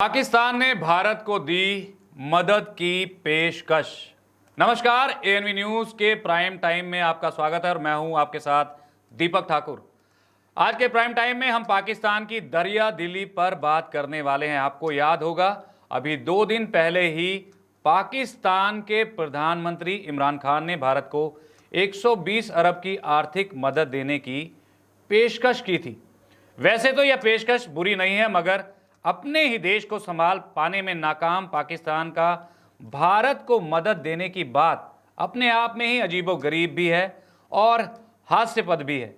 पाकिस्तान ने भारत को दी मदद की पेशकश। नमस्कार, एएनवी न्यूज के प्राइम टाइम में आपका स्वागत है और मैं हूं आपके साथ दीपक ठाकुर। आज के प्राइम टाइम में हम पाकिस्तान की दरिया दिली पर बात करने वाले हैं। आपको याद होगा, अभी 2 दिन पहले ही पाकिस्तान के प्रधानमंत्री इमरान खान ने भारत को 120 अरब की आर्थिक मदद देने की पेशकश की थी। वैसे तो यह पेशकश बुरी नहीं है, मगर अपने ही देश को संभाल पाने में नाकाम पाकिस्तान का भारत को मदद देने की बात अपने आप में ही अजीबोगरीब भी है और हास्यास्पद भी है।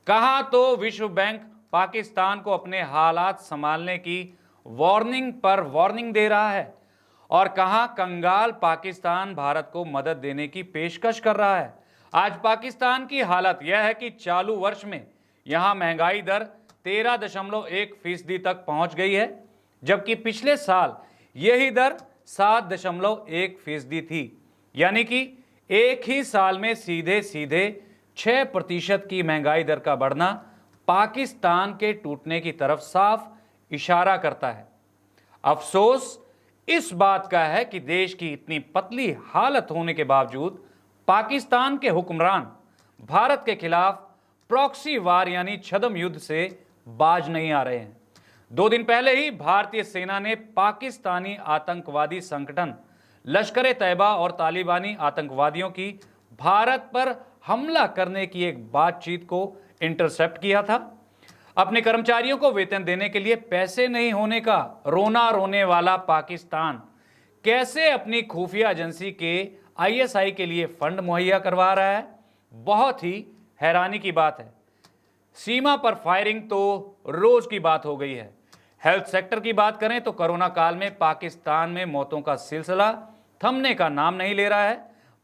कहाँ तो विश्व बैंक पाकिस्तान को अपने हालात संभालने की वार्निंग पर वार्निंग दे रहा है और कहाँ कंगाल पाकिस्तान भारत को मदद देने की पेशकश कर रहा है। आज पाकिस्तान की हालत यह है कि चालू वर्ष में यहाँ महंगाई दर 13.1% तक पहुंच गई है, जबकि पिछले साल यही दर 7.1% थी। यानी कि एक ही साल में सीधे सीधे 6% की महंगाई दर का बढ़ना पाकिस्तान के टूटने की तरफ साफ इशारा करता है। अफसोस इस बात का है कि देश की इतनी पतली हालत होने के बावजूद पाकिस्तान के हुक्मरान भारत के खिलाफ प्रॉक्सी वार यानी छद्म युद्ध से बाज नहीं आ रहे हैं। 2 दिन पहले ही भारतीय सेना ने पाकिस्तानी आतंकवादी संगठन लश्कर-ए-तैयबा और तालिबानी आतंकवादियों की भारत पर हमला करने की एक बातचीत को इंटरसेप्ट किया था। अपने कर्मचारियों को वेतन देने के लिए पैसे नहीं होने का रोना रोने वाला पाकिस्तान कैसे अपनी खुफिया एजेंसी के आईएसआई के लिए फंड मुहैया करवा रहा है, बहुत ही हैरानी की बात है। सीमा पर फायरिंग तो रोज की बात हो गई है। हेल्थ सेक्टर की बात करें तो कोरोना काल में पाकिस्तान में मौतों का सिलसिला थमने का नाम नहीं ले रहा है।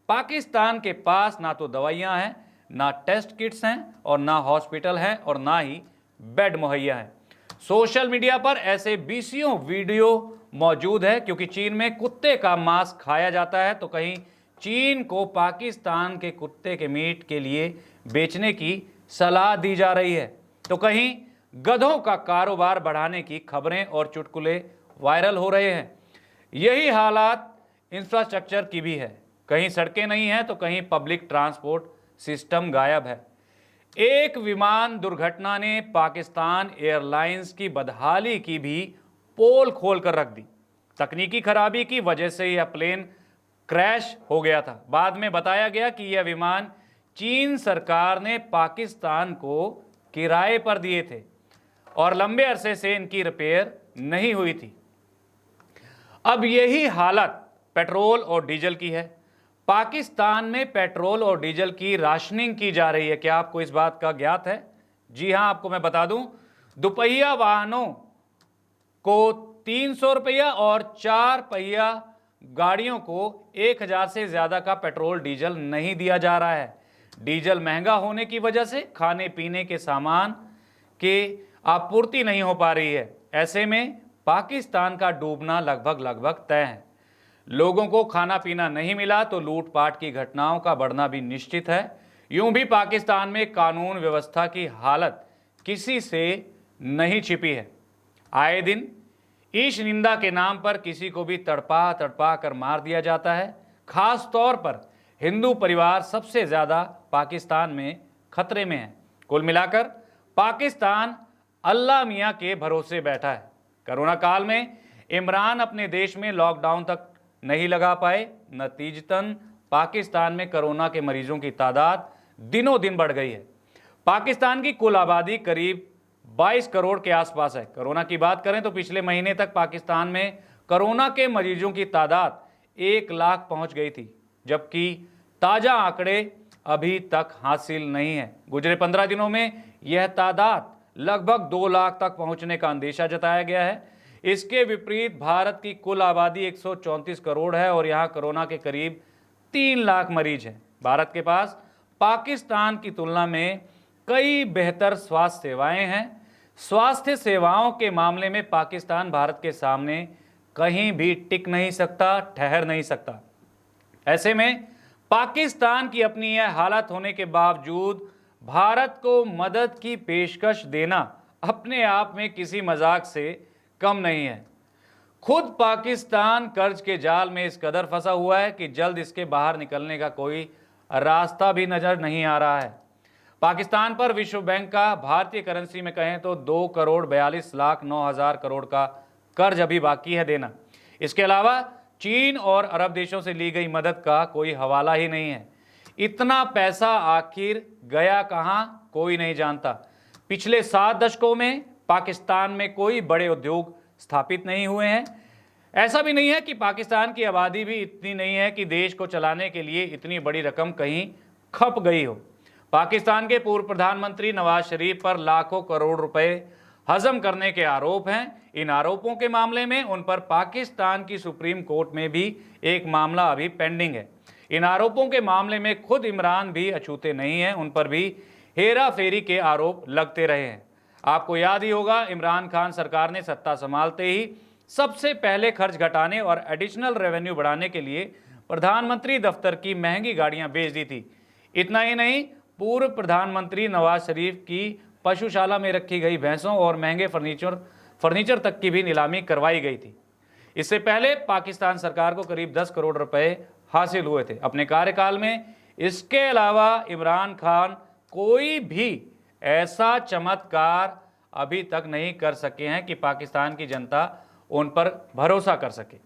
पाकिस्तान के पास ना तो दवाइयां हैं, ना टेस्ट किट्स हैं और ना हॉस्पिटल हैं और ना ही बेड मुहैया है। सोशल मीडिया पर ऐसे बीसियों वीडियो मौजूद है, क्योंकि चीन में कुत्ते का मांस खाया जाता है तो कहीं चीन को पाकिस्तान के कुत्ते के मीट के लिए बेचने की सलाह दी जा रही है, तो कहीं गधों का कारोबार बढ़ाने की खबरें और चुटकुले वायरल हो रहे हैं। यही हालात इंफ्रास्ट्रक्चर की भी है। कहीं सड़कें नहीं हैं तो कहीं पब्लिक ट्रांसपोर्ट सिस्टम गायब है। एक विमान दुर्घटना ने पाकिस्तान एयरलाइंस की बदहाली की भी पोल खोल कर रख दी। तकनीकी खराबी की वजह से यह प्लेन क्रैश हो गया था। बाद में बताया गया कि यह विमान चीन सरकार ने पाकिस्तान को किराए पर दिए थे और लंबे अरसे से इनकी रिपेयर नहीं हुई थी। अब यही हालत पेट्रोल और डीजल की है। पाकिस्तान में पेट्रोल और डीजल की राशनिंग की जा रही है। क्या आपको इस बात का ज्ञात है? जी हां, आपको मैं बता दूं, दुपहिया वाहनों को 300 रुपया और 4 पहिया गाड़ियों को 1000 से ज्यादा का पेट्रोल डीजल नहीं दिया जा रहा है। डीजल महंगा होने की वजह से खाने पीने के सामान के आपूर्ति नहीं हो पा रही है। ऐसे में पाकिस्तान का डूबना लगभग तय है। लोगों को खाना पीना नहीं मिला तो लूटपाट की घटनाओं का बढ़ना भी निश्चित है। यूं भी पाकिस्तान में कानून व्यवस्था की हालत किसी से नहीं छिपी है। आए दिन ईश निंदा के नाम पर किसी को भी तड़पा तड़पा कर मार दिया जाता है। खास तौर पर हिंदू परिवार सबसे ज्यादा पाकिस्तान में खतरे में है। कुल मिलाकर पाकिस्तान अल्लाह मियां के भरोसे बैठा है। कोरोना काल में इमरान अपने देश में लॉकडाउन तक नहीं लगा पाए। नतीजतन पाकिस्तान में कोरोना के मरीजों की तादाद दिनों दिन बढ़ गई है। पाकिस्तान की कुल आबादी करीब 22 करोड़ के आसपास है। कोरोना की बात करें तो पिछले महीने तक पाकिस्तान में कोरोना के मरीजों की तादाद 1 लाख पहुंच गई थी, जबकि ताजा आंकड़े अभी तक हासिल नहीं है। गुजरे 15 दिनों में यह तादाद लगभग 2 लाख तक पहुंचने का अंदेशा जताया गया है। इसके विपरीत भारत की कुल आबादी 134 करोड़ है और यहां कोरोना के करीब 3 लाख मरीज हैं। भारत के पास पाकिस्तान की तुलना में कई बेहतर स्वास्थ्य सेवाएं हैं। स्वास्थ्य सेवाओं के मामले में पाकिस्तान भारत के सामने कहीं भी टिक नहीं सकता, ठहर नहीं सकता। ऐसे में पाकिस्तान की अपनी यह हालत होने के बावजूद भारत को मदद की पेशकश देना अपने आप में किसी मजाक से कम नहीं है। खुद पाकिस्तान कर्ज के जाल में इस कदर फंसा हुआ है कि जल्द इसके बाहर निकलने का कोई रास्ता भी नजर नहीं आ रहा है। पाकिस्तान पर विश्व बैंक का भारतीय करेंसी में कहें तो 2,42,09,000 करोड़ का कर्ज अभी बाकी है देना। इसके अलावा चीन और अरब देशों से ली गई मदद का कोई हवाला ही नहीं है। इतना पैसा आखिर गया कहां, कोई नहीं जानता। पिछले 7 दशकों में पाकिस्तान में कोई बड़े उद्योग स्थापित नहीं हुए हैं। ऐसा भी नहीं है कि पाकिस्तान की आबादी भी इतनी नहीं है कि देश को चलाने के लिए इतनी बड़ी रकम कहीं खप गई हो। पाकिस्तान के पूर्व प्रधानमंत्री नवाज शरीफ पर लाखों करोड़ रुपए हजम करने के आरोप हैं। इन आरोपों के मामले में उन पर पाकिस्तान की सुप्रीम कोर्ट में भी एक मामला अभी पेंडिंग है। इन आरोपों के मामले में खुद इमरान भी अछूते नहीं हैं, उन पर भी हेरा फेरी के आरोप लगते रहे हैं। आपको याद ही होगा, इमरान खान सरकार ने सत्ता संभालते ही सबसे पहले खर्च घटाने और एडिशनल रेवेन्यू बढ़ाने के लिए प्रधानमंत्री दफ्तर की महंगी गाड़ियां बेच दी थी। इतना ही नहीं, पूर्व प्रधानमंत्री नवाज शरीफ की पशुशाला में रखी गई भैंसों और महंगे फर्नीचर तक की भी नीलामी करवाई गई थी। इससे पहले पाकिस्तान सरकार को करीब 10 करोड़ रुपए हासिल हुए थे अपने कार्यकाल में। इसके अलावा इमरान खान कोई भी ऐसा चमत्कार अभी तक नहीं कर सके हैं कि पाकिस्तान की जनता उन पर भरोसा कर सके।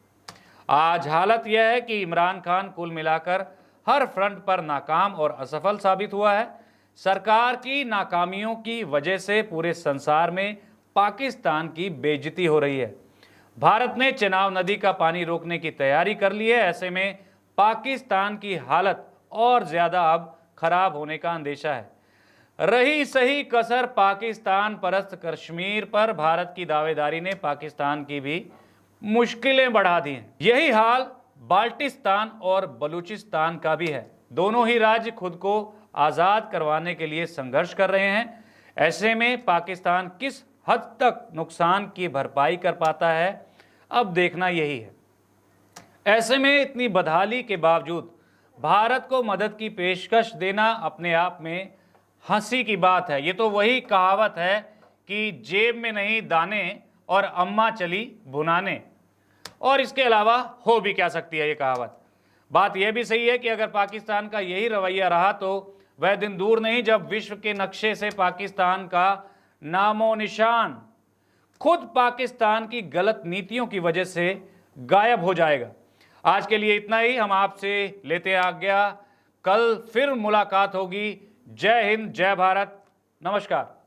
आज हालत यह है कि इमरान खान कुल मिलाकर हर फ्रंट पर नाकाम और असफल साबित हुआ है। सरकार की नाकामियों की वजह से पूरे संसार में पाकिस्तान की बेइज्जती हो रही है। भारत ने चिनाब नदी का पानी रोकने की तैयारी कर ली है। ऐसे में पाकिस्तान की हालत और ज्यादा अब खराब होने का अंदेशा है। रही सही कसर पाकिस्तान परस्त कश्मीर पर भारत की दावेदारी ने पाकिस्तान की भी मुश्किलें बढ़ा दी हैं। यही हाल बाल्टिस्तान और बलूचिस्तान का भी है। दोनों ही राज्य खुद को आज़ाद करवाने के लिए संघर्ष कर रहे हैं। ऐसे में पाकिस्तान किस हद तक नुकसान की भरपाई कर पाता है, अब देखना यही है। ऐसे में इतनी बदहाली के बावजूद भारत को मदद की पेशकश देना अपने आप में हंसी की बात है। ये तो वही कहावत है कि जेब में नहीं दाने और अम्मा चली भुनाने, और इसके अलावा हो भी क्या सकती है ये कहावत। बात यह भी सही है कि अगर पाकिस्तान का यही रवैया रहा तो वह दिन दूर नहीं जब विश्व के नक्शे से पाकिस्तान का नामो निशान खुद पाकिस्तान की गलत नीतियों की वजह से गायब हो जाएगा। आज के लिए इतना ही। हम आपसे लेते आज्ञा। कल फिर मुलाकात होगी। जय हिंद, जय भारत, नमस्कार।